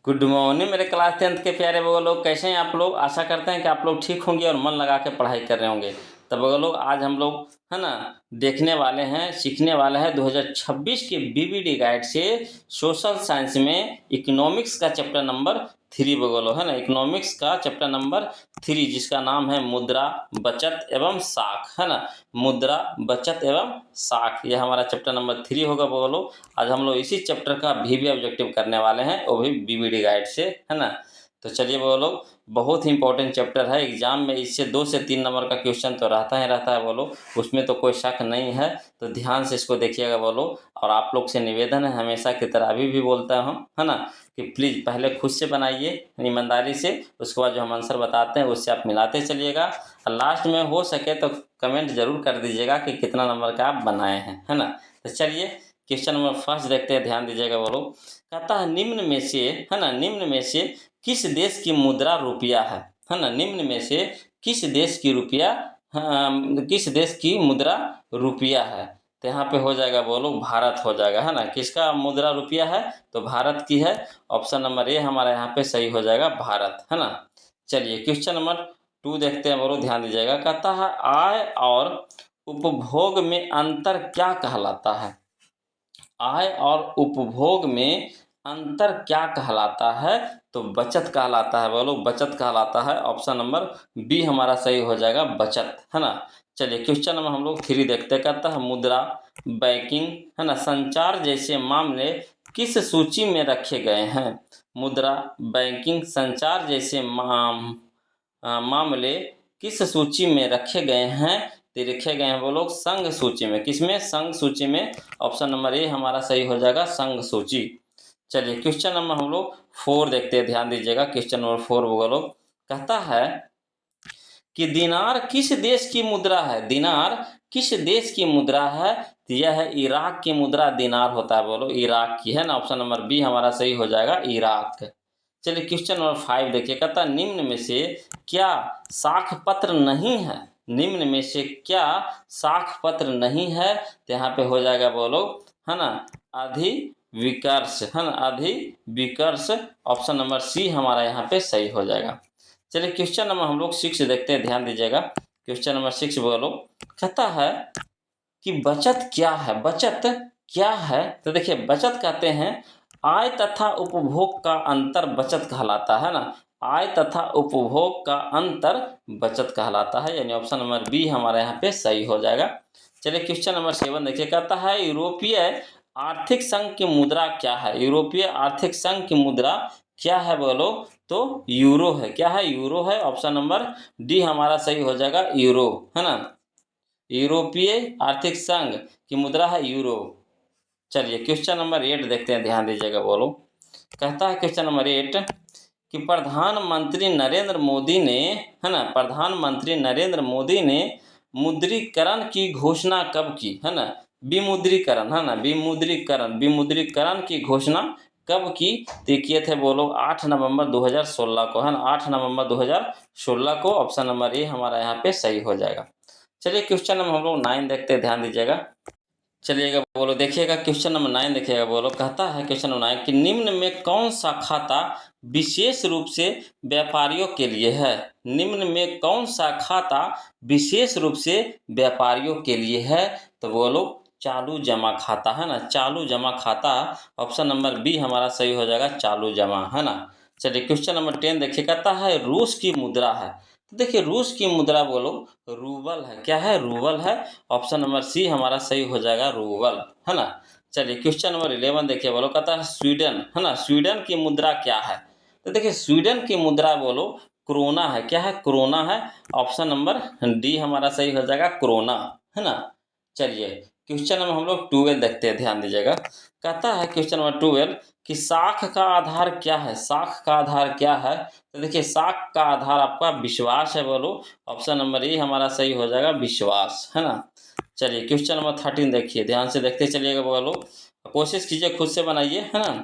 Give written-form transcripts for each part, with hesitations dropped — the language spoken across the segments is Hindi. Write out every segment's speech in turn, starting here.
गुड मॉर्निंग मेरे क्लास 10th के प्यारे वो लोग, कैसे हैं आप लोग। आशा करते हैं कि आप लोग ठीक होंगे और मन लगा के पढ़ाई कर रहे होंगे। तब वो लोग आज हम लोग है ना देखने वाले हैं, सीखने वाले हैं 2026 के बीबीडी गाइड से सोशल साइंस में इकोनॉमिक्स का चैप्टर नंबर 3 बगलो है ना। इकोनॉमिक्स का चैप्टर नंबर 3 जिसका नाम है मुद्रा, बचत एवं साख है ना। मुद्रा, बचत एवं साख, यह हमारा चैप्टर नंबर 3 होगा बोलो। आज हम लोग इसी चैप्टर का भी ऑब्जेक्टिव करने वाले हैं, वो भी बीबीडी गाइड से है ना। तो चलिए बोलो, बहुत ही इंपॉर्टेंट चैप्टर है। एग्जाम में इससे 2 से 3 नंबर का क्वेश्चन तो रहता है बोलो, उसमें तो कोई शक नहीं है। तो ध्यान से इसको देखिएगा बोलो। और आप लोग से निवेदन है, हमेशा की तरह अभी भी बोलता हूँ है ना, कि प्लीज़ पहले खुद से बनाइए ईमानदारी से, उसके बाद जो हम आंसर बताते हैं उससे आप मिलाते चलिएगा। और लास्ट में हो सके तो कमेंट जरूर कर दीजिएगा कि कितना नंबर का आप बनाए हैं है ना। तो चलिए क्वेश्चन नंबर फर्स्ट देखते हैं, ध्यान दीजिएगा बोलो। कहता है निम्न में से है ना, निम्न में से किस देश की मुद्रा रुपया है ना। निम्न में से किस देश की रुपया, किस देश की मुद्रा रुपया है। तो यहाँ पे हो जाएगा बोलो भारत हो जाएगा है ना। किसका मुद्रा रुपया है, तो भारत की है। ऑप्शन नंबर ए हमारा यहाँ पे सही हो जाएगा, भारत है ना। चलिए क्वेश्चन नंबर 2 देखते हैं बोलो, ध्यान दीजिएगा। कहता है आय और उपभोग में अंतर क्या कहलाता है। आय और उपभोग में अंतर क्या कहलाता है, तो बचत कहलाता है बोलो, बचत कहलाता है। ऑप्शन नंबर बी हमारा सही हो जाएगा, बचत है ना। चलिए क्वेश्चन नंबर हम लोग 3 देखते हैं। कहता है मुद्रा, बैंकिंग है ना, संचार जैसे मामले किस सूची में रखे गए हैं। मुद्रा, बैंकिंग, संचार जैसे मामले किस सूची में रखे गए हैं, तो लिखे गए हैं वो लोग संघ सूची में। किसमें, संघ सूची में। ऑप्शन नंबर ए हमारा सही हो जाएगा, संघ सूची। चलिए क्वेश्चन नंबर हम लोग 4 देखते हैं, ध्यान दीजिएगा। क्वेश्चन नंबर 4 वो लोग कहता है कि दिनार किस देश की मुद्रा है। दिनार किस देश की मुद्रा है, तो यह है इराक की मुद्रा दिनार होता है बोलो, इराक की है ना। ऑप्शन नंबर बी हमारा सही हो जाएगा, इराक। चलिए क्वेश्चन नंबर 5 देखिए। कहता निम्न में से क्या साख पत्र नहीं है। निम्न में से क्या साख पत्र नहीं है, तो यहाँ पे हो जाएगा बोलो है ना, अधिविकर्ष है ना, अधिविकर्ष। ऑप्शन नंबर सी हमारा यहाँ पे सही हो जाएगा। चलिए क्वेश्चन नंबर हम लोग 6 देखते हैं, ध्यान दीजिएगा। क्वेश्चन नंबर 6 बोलो, कहता है कि बचत क्या है। बचत क्या है, तो देखिए बचत कहते हैं आय तथा उपभोग का अंतर बचत कहलाता है ना। आय तथा उपभोग का अंतर बचत कहलाता है, यानी ऑप्शन नंबर बी हमारे यहाँ पे सही हो जाएगा। चलिए क्वेश्चन नंबर 7 देखिए। कहता है यूरोपीय आर्थिक संघ की मुद्रा क्या है। यूरोपीय आर्थिक संघ की मुद्रा क्या है बोलो, तो यूरो है। क्या है, यूरो है। ऑप्शन नंबर डी हमारा सही हो जाएगा, यूरो है ना। यूरोपीय आर्थिक संघ की मुद्रा है यूरो। चलिए क्वेश्चन नंबर 8 देखते हैं, ध्यान दीजिएगा बोलो। कहता है क्वेश्चन नंबर 8 कि प्रधानमंत्री नरेंद्र मोदी ने है ना, प्रधानमंत्री नरेंद्र मोदी ने मुद्रीकरण की घोषणा कब की है ना। विमुद्रीकरण है ना, विमुद्रीकरण की घोषणा कब की, तो किए थे बोलो 8 नवंबर 2016 को है ना। 8 नवंबर 2016 को। ऑप्शन नंबर ए हमारा यहाँ पे सही हो जाएगा। चलिए क्वेश्चन नंबर हम लोग 9 देखते हैं, ध्यान दीजिएगा। चलिएगा बोलो, देखिएगा क्वेश्चन नंबर 9 देखिएगा बोलो। कहता है क्वेश्चन नंबर 9 कि निम्न में कौन सा खाता विशेष रूप से व्यापारियों के लिए है। निम्न में कौन सा खाता विशेष रूप से व्यापारियों के लिए है, तो बोलो चालू जमा खाता है ना, चालू जमा खाता। ऑप्शन नंबर बी हमारा सही हो जाएगा, चालू जमा है ना। चलिए क्वेश्चन नंबर 10 देखिए। कहता है रूस की मुद्रा है, तो देखिए रूस की मुद्रा बोलो रूबल है। क्या है, रूबल है। ऑप्शन नंबर सी हमारा सही हो जाएगा, रूबल है ना। चलिए क्वेश्चन नंबर 11 देखिए बोलो। कहता है स्वीडन है ना, स्वीडन की मुद्रा क्या है, तो देखिए स्वीडन की मुद्रा बोलो क्रोना है। क्या है, क्रोना है। ऑप्शन नंबर डी हमारा सही हो जाएगा, क्रोना है ना। चलिए क्वेश्चन नंबर हम लोग 12 देखते हैं, ध्यान दीजिएगा। कहता है क्वेश्चन नंबर 12 कि साख का आधार क्या है। साख का आधार क्या है, तो देखिए साख का आधार आपका विश्वास है बोलो। ऑप्शन नंबर ए हमारा सही हो जाएगा, विश्वास है ना। चलिए क्वेश्चन नंबर 13 देखिए, ध्यान से देखते चलिएगा बोलो। कोशिश कीजिए खुद से बनाइए है ना।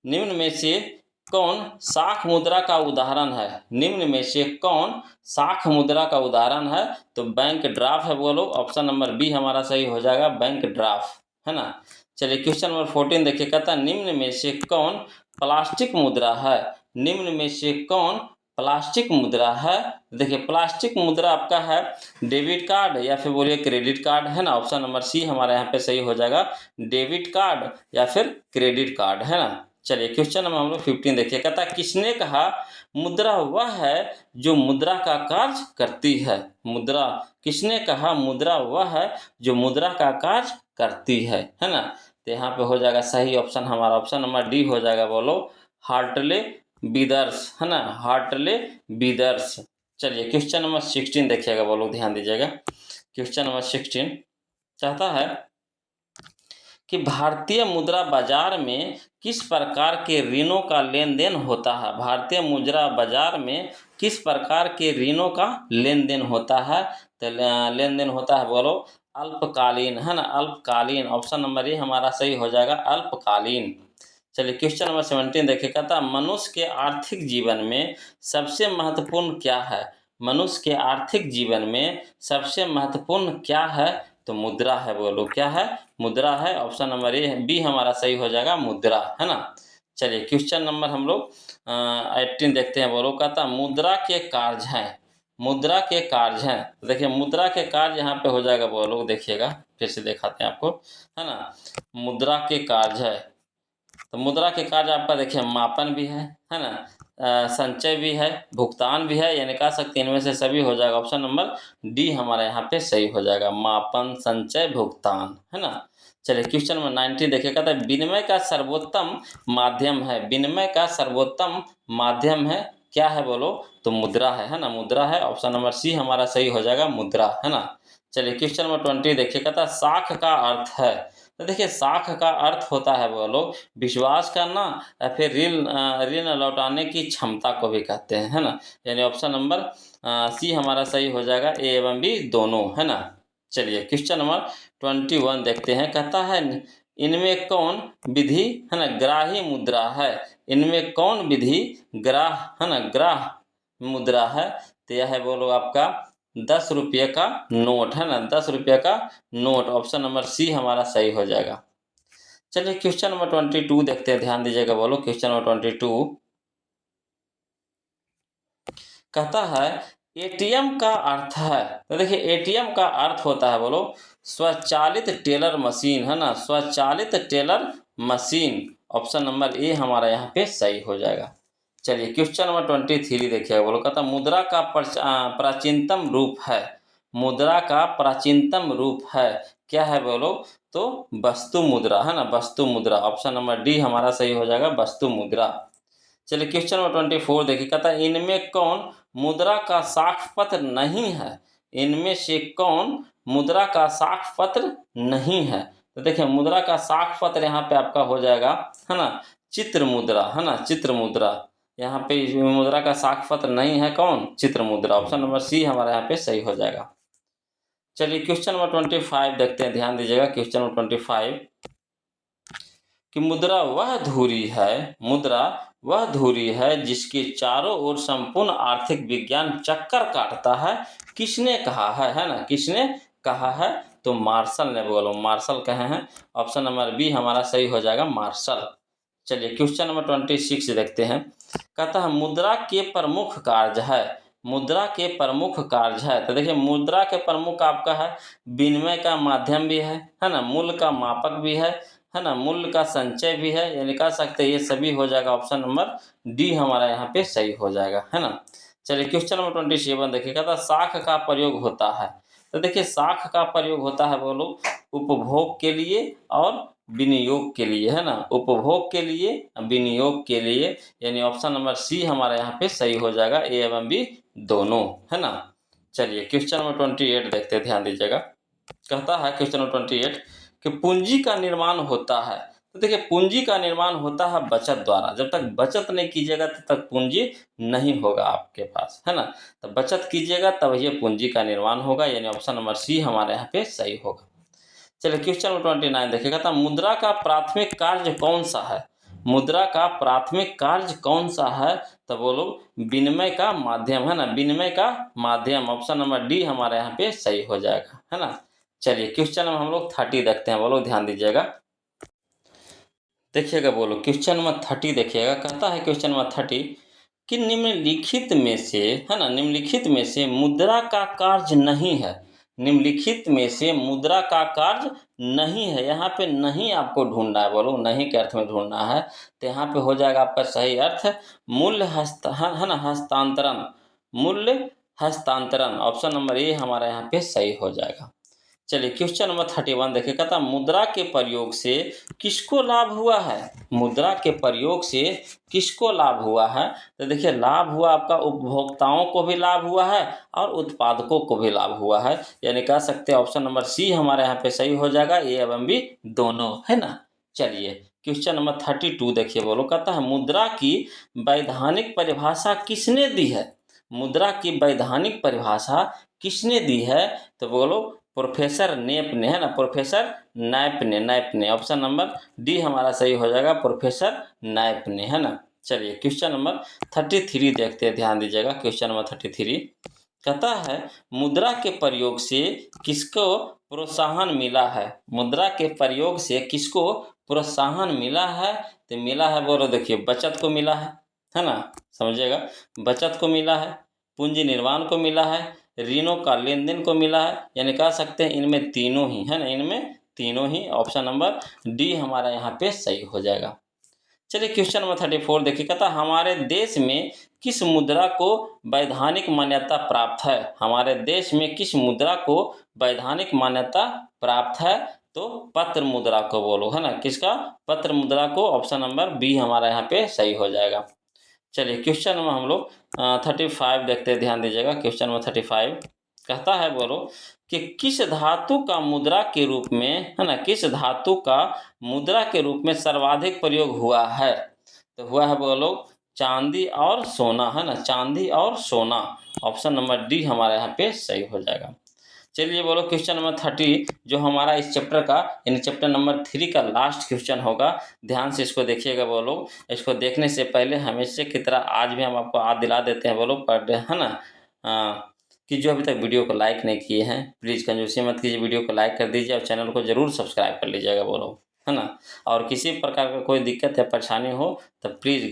निम्न में से कौन साख मुद्रा का उदाहरण है। निम्न में से कौन साख मुद्रा का उदाहरण है, तो बैंक ड्राफ्ट है बोलो। ऑप्शन नंबर बी हमारा सही हो जाएगा, बैंक ड्राफ्ट है ना। चलिए क्वेश्चन नंबर 14 देखिए। कहता है निम्न में से कौन प्लास्टिक मुद्रा है? निम्न में से कौन प्लास्टिक मुद्रा है? देखिए प्लास्टिक मुद्रा आपका है डेबिट कार्ड या फिर बोलिए क्रेडिट कार्ड, है ना। ऑप्शन नंबर सी हमारे यहाँ पे सही हो जाएगा, डेबिट कार्ड या फिर क्रेडिट कार्ड, है ना। चलिए क्वेश्चन नंबर हम लोग 15 देखिए, कहता है किसने कहा मुद्रा वह है जो मुद्रा का कार्य करती है? मुद्रा, किसने कहा मुद्रा वह है जो मुद्रा का कार्य करती है ना। तो यहाँ पे हो जाएगा सही ऑप्शन हमारा ऑप्शन नंबर डी हो जाएगा, बोलो हार्टले विदर्स, है ना, हार्टले विदर्स। चलिए क्वेश्चन नंबर 16 देखिएगा, बोलो ध्यान दीजिएगा। क्वेश्चन नंबर 16 चाहता है कि भारतीय मुद्रा बाजार में किस प्रकार के ऋणों का लेन देन होता है? भारतीय मुद्रा बाजार में किस प्रकार के ऋणों का लेन देन होता है? तो लेन देन होता है, बोलो अल्पकालीन, है ना, अल्पकालीन। ऑप्शन नंबर ए हमारा सही हो जाएगा, अल्पकालीन। चलिए क्वेश्चन नंबर 17 देखिए, कहता मनुष्य के आर्थिक जीवन में सबसे महत्वपूर्ण क्या है? मनुष्य के आर्थिक जीवन में सबसे महत्वपूर्ण क्या है? तो मुद्रा है, बोलो क्या है? मुद्रा है। ऑप्शन नंबर ए बी हमारा सही हो जाएगा, मुद्रा, है ना। चलिए क्वेश्चन नंबर हम लोग 18 देखते हैं, बोलो कहता मुद्रा के कार्य हैं, मुद्रा के कार्य हैं। देखिए मुद्रा के कार्य यहाँ पे हो जाएगा, बोलो देखिएगा, फिर से दिखाते हैं आपको, है ना। मुद्रा के कार्य है, तो मुद्रा के कार्य आपका देखिए मापन भी है ना, संचय भी है, भुगतान भी है, यानी कह सकते हैं इनमें से सभी हो जाएगा। ऑप्शन नंबर डी हमारे यहाँ पे सही हो जाएगा, मापन, संचय, भुगतान, है ना। चलिए क्वेश्चन नंबर 19 देखिए, कहता है विनिमय का सर्वोत्तम माध्यम है, विनिमय का सर्वोत्तम माध्यम है, क्या है बोलो? तो मुद्रा है ना, मुद्रा है। ऑप्शन नंबर सी हमारा सही हो जाएगा, मुद्रा, है ना। चलिए क्वेश्चन नंबर 20 देखिए, कहता है साख का अर्थ है? तो देखिए साख का अर्थ होता है बोलो विश्वास करना या फिर ऋण लौटाने की क्षमता को भी कहते हैं, है ना। यानी ऑप्शन नंबर सी हमारा सही हो जाएगा, ए एवं बी दोनों, है ना। चलिए क्वेश्चन नंबर 21 देखते हैं, कहता है इनमें कौन विधि, है ना, ग्राही मुद्रा है? इनमें कौन विधि है ना, ग्राह मुद्रा है? तो यह है बोलो आपका 10 रुपये का नोट, है ना, 10 रुपये का नोट। ऑप्शन नंबर सी हमारा सही हो जाएगा। चलिए क्वेश्चन नंबर 22 देखते हैं, ध्यान दीजिएगा, बोलो क्वेश्चन नंबर 22 कहता है एटीएम का अर्थ है? तो देखिए एटीएम का अर्थ होता है, बोलो स्वचालित टेलर मशीन, है ना, स्वचालित teller machine. Option number A हमारा यहाँ पे सही हो जाएगा। चलिए क्वेश्चन नंबर 23 देखिएगा, बोलो कहता मुद्रा का प्राचीनतम रूप है? मुद्रा का प्राचीनतम रूप है, क्या है बोलो? तो वस्तु मुद्रा, है ना, वस्तु मुद्रा। ऑप्शन नंबर डी हमारा सही हो जाएगा, वस्तु मुद्रा। चलिए क्वेश्चन नंबर 24 देखिए, कहता है इनमें कौन मुद्रा का साक्ष्य पत्र नहीं है? इनमें से कौन मुद्रा का साक्ष्य पत्र नहीं है? तो देखिए मुद्रा का साक्ष्य पत्र यहाँ पे आपका हो जाएगा, है ना, चित्र मुद्रा, है ना, चित्र मुद्रा। यहाँ पे मुद्रा का साक्ष्य पत्र नहीं है, कौन? चित्र मुद्रा। ऑप्शन नंबर सी हमारे यहाँ पे सही हो जाएगा। चलिए क्वेश्चन नंबर 25 देखते हैं, ध्यान दीजिएगा। क्वेश्चन नंबर 25 कि मुद्रा वह धुरी है, मुद्रा वह धुरी है जिसके चारों ओर संपूर्ण आर्थिक विज्ञान चक्कर काटता है, किसने कहा है ना, किसने कहा है? तो मार्शल ने, बोलो मार्शल कहे हैं। ऑप्शन नंबर बी हमारा सही हो जाएगा, मार्शल। चलिए क्वेश्चन नंबर 26 देखते हैं, कहता है मुद्रा के प्रमुख कार्य है? मुद्रा के प्रमुख कार्य है? तो देखिए मुद्रा के प्रमुख आपका है विनिमय का माध्यम भी है ना, मूल्य का मापक भी है ना, मूल्य का संचय भी है, यानी कह सकते हैं ये सभी हो जाएगा। ऑप्शन नंबर डी हमारा यहाँ पे सही हो जाएगा, है ना। चलिए क्वेश्चन नंबर 27 देखिए, कहता साख का प्रयोग होता है? तो देखिए साख का प्रयोग होता है, बोलो उपभोग के लिए और विनियोग के लिए, है ना, उपभोग के लिए, विनियोग के लिए, यानी ऑप्शन नंबर सी हमारे यहाँ पे सही हो जाएगा, ए एवं बी दोनों, है ना। चलिए क्वेश्चन नंबर 28 देखते हैं, ध्यान दीजिएगा। कहता है क्वेश्चन नंबर 28 कि पूंजी का निर्माण होता है? तो देखिए पूंजी का निर्माण होता है बचत द्वारा। जब तक बचत नहीं कीजिएगा तब तक पूंजी नहीं होगा आपके पास, है ना। तो बचत कीजिएगा तब ये पूंजी का निर्माण होगा, यानी ऑप्शन नंबर सी हमारे यहाँ पे सही होगा। चलिए क्वेश्चन नंबर 29 देखिएगा, तो मुद्रा का प्राथमिक कार्य कौन सा है? मुद्रा का प्राथमिक कार्य कौन सा है? तो बोलो विनिमय का माध्यम, है ना, विनिमय का माध्यम। ऑप्शन नंबर डी हमारे यहाँ पे सही हो जाएगा, है ना। चलिए क्वेश्चन हम लोग 30 देखते हैं, बोलो ध्यान दीजिएगा। देखिएगा बोलो क्वेश्चन नंबर 30 देखिएगा, कहता है क्वेश्चन नंबर 30 कि निम्नलिखित में से, है ना, निम्नलिखित में से मुद्रा का कार्य नहीं है। निम्नलिखित में से मुद्रा का कार्य नहीं है, यहाँ पे नहीं आपको ढूंढना है, बोलो नहीं के अर्थ में ढूंढना है। तो यहाँ पे हो जाएगा आपका सही अर्थ मूल्य है ना, हस्तांतरण, मूल्य हस्तांतरण। ऑप्शन नंबर ए हमारा यहाँ पे सही हो जाएगा। चलिए क्वेश्चन नंबर 31 देखिए, कहता मुद्रा के प्रयोग से किसको लाभ हुआ है। मुद्रा के प्रयोग से किसको लाभ हुआ है। तो देखिए लाभ हुआ आपका उपभोक्ताओं को भी लाभ हुआ है और उत्पादकों को भी लाभ हुआ है, यानी कह सकते हैं ऑप्शन नंबर सी हमारे यहाँ पे सही हो जाएगा, ए एवं बी दोनों, है ना। चलिए क्वेश्चन नंबर 32 देखिए, बोलो कहता है मुद्रा की वैधानिक परिभाषा किसने दी है। मुद्रा की वैधानिक परिभाषा किसने दी है। तो बोलो प्रोफेसर नेप ने, है ना, प्रोफेसर नाइप ने। ऑप्शन नंबर डी हमारा सही हो जाएगा, प्रोफेसर नाइप ने, है ना। चलिए क्वेश्चन नंबर 33 देखते हैं, ध्यान दीजिएगा। क्वेश्चन नंबर 33 कहता है मुद्रा के प्रयोग से किसको प्रोत्साहन मिला है। मुद्रा के प्रयोग से किसको प्रोत्साहन मिला है। तो मिला है बोलो, देखिए बचत को मिला है ना, समझिएगा, बचत को मिला है, पूंजी निर्माण को मिला है, ऋणों का लेन देन को मिला है, यानी कह सकते हैं इनमें तीनों ही, है ना, इनमें तीनों ही। ऑप्शन नंबर डी हमारा यहाँ पे सही हो जाएगा। चलिए क्वेश्चन नंबर 34 देखिए, कहता हमारे देश में किस मुद्रा को वैधानिक मान्यता प्राप्त है। हमारे देश में किस मुद्रा को वैधानिक मान्यता प्राप्त है। तो पत्र मुद्रा को बोलो, है ना, किसका, पत्र मुद्रा को। ऑप्शन नंबर बी हमारा यहाँ पे सही हो जाएगा। चलिए क्वेश्चन नंबर हम लोग 35 देखते हैं, ध्यान दीजिएगा। क्वेश्चन नंबर 35 कहता है बोलो कि किस धातु का मुद्रा के रूप में, है ना, किस धातु का मुद्रा के रूप में सर्वाधिक प्रयोग हुआ है। तो हुआ है बोलो चांदी और सोना, है ना, चांदी और सोना। ऑप्शन नंबर डी हमारे यहाँ पे सही हो जाएगा। चलिए बोलो क्वेश्चन नंबर 30 जो हमारा इस चैप्टर का, यानी चैप्टर नंबर 3 का लास्ट क्वेश्चन होगा। ध्यान से इसको देखिएगा बोलो। इसको देखने से पहले हमेशा की तरह आज भी हम आपको याद दिला देते हैं बोलो पर डे, है ना, कि जो अभी तक वीडियो को लाइक नहीं किए हैं प्लीज़ कंजूसी मत कीजिए, वीडियो को लाइक कर दीजिए और चैनल को ज़रूर सब्सक्राइब कर लीजिएगा बोलो, है ना। और किसी प्रकार का कोई दिक्कत या परेशानी हो तो प्लीज़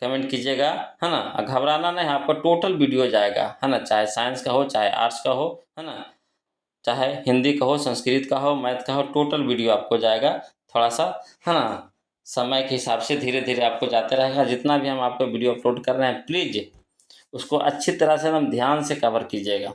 कमेंट कीजिएगा, है ना। घबराना नहीं, आपका टोटल वीडियो जाएगा, है ना, चाहे साइंस का हो चाहे आर्ट्स का हो, है ना, चाहे हिंदी का हो संस्कृत का हो मैथ का हो, टोटल वीडियो आपको जाएगा। थोड़ा सा, है ना, समय के हिसाब से धीरे धीरे आपको जाते रहेगा। जितना भी हम आपको वीडियो अपलोड कर रहे हैं प्लीज़ उसको अच्छी तरह से एकदम ध्यान से कवर कीजिएगा।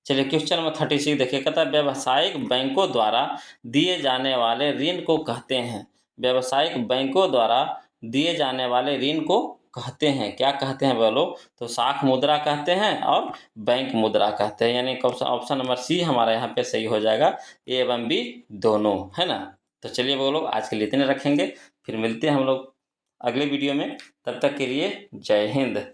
चलिए क्वेश्चन नंबर 36 देखिए, कहता है व्यावसायिक बैंकों द्वारा दिए जाने वाले ऋण को कहते हैं। व्यावसायिक बैंकों द्वारा दिए जाने वाले ऋण को कहते हैं, क्या कहते हैं बोलो। तो साख मुद्रा कहते हैं और बैंक मुद्रा कहते हैं, यानी ऑप्शन नंबर सी हमारा यहाँ पे सही हो जाएगा, ए एवं बी दोनों, है ना। तो चलिए बोलो आज के लिए इतने रखेंगे, फिर मिलते हैं हम लोग अगले वीडियो में। तब तक के लिए जय हिंद।